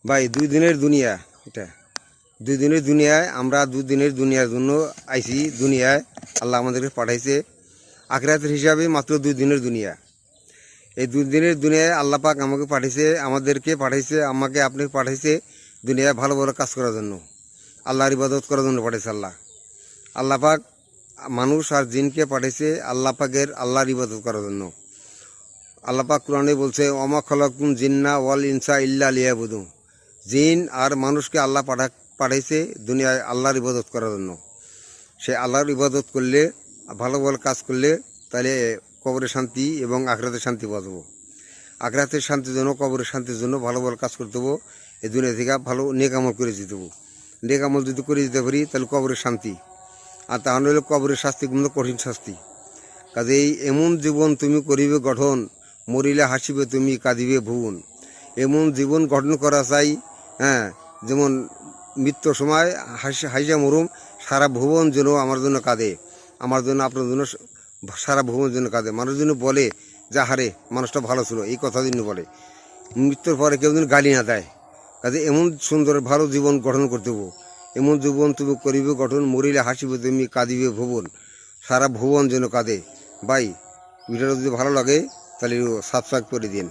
ভাই 2 দিনের দুনিয়া, এটা 2 দিনের দুনিয়ায় আমরা 2 দিনের দুনিয়ার জন্য আইছি দুনিয়ায়। আল্লাহ আমাদেরকে পাঠাইছে আখিরাতের হিসাবে মাত্র 2 দিনের দুনিয়া। এই 2 দিনের দুনিয়ায় আল্লাহ পাক আমাকে পাঠাইছে, আমাদেরকে পাঠাইছে, আমাকে আপনি পাঠাইছে দুনিয়ায় ভালো ভালো কাজ করার জন্য, আল্লাহর ইবাদত করার জন্য পাঠাইছে আল্লাহ পাক মানুষ আর জিনকে পাঠাইছে আল্লাহ পাকের আল্লাহর ইবাদত করার জন্য। আল্লাহ পাক কোরআনে বলছে ওমা খালাকুম জিন্না ওয়াল ইনসা ইল্লা লিয়াবুদুন, জিন আর মানুষকে আল্লাহ পাঠাইছে দুনিয়ায় আল্লাহর ইবাদত করার জন্য। সে আল্লাহর ইবাদত করলে, ভালো ভালো কাজ করলে তাহলে কবরের শান্তি এবং আখিরাতের শান্তি পাওয়া যাবো। আখিরাতের শান্তির জন্য, কবরের শান্তির জন্য ভালো ভালো কাজ করতে হবো। এই দুনিয়া থেকে ভালো নেক আমল করে যেতে হবো। নেক আমল যদি করে যেতে পারি তাহলে কবরের শান্তি, আর তাহলে হলো কবরের শাস্তি কিন্তু কঠিন শাস্তি। কাজেই এমন জীবন তুমি করিবে গঠন, মরিলে হাসিবে তুমি কাঁদিবে ভুবন। এমন জীবন গঠন করা চাই, যেমন মৃত্যুর সময় হাসিয়া মরুম, সারা ভুবন যেন আমার জন্য কাঁদে, আমার জন্য, আপনার জন্য সারা ভুবন জন্য কাঁদে। মানুষ যেন বলে যে হারে মানুষটা ভালো ছিল, এই কথা যেন বলে। মৃত্যুর পরে কেউ যেন গালি না দেয়। কাজে এমন সুন্দর ভালো জীবন গঠন করতে হবো। এমন জীবন তুমি করিবে গঠন, মরিলে হাসিবে তুমি কাঁদিবে ভুবন, সারা ভুবন যেন কাঁদে। ভাই ভিডিওটা যদি ভালো লাগে তাহলে সাবস্ক্রাইব করে দিন।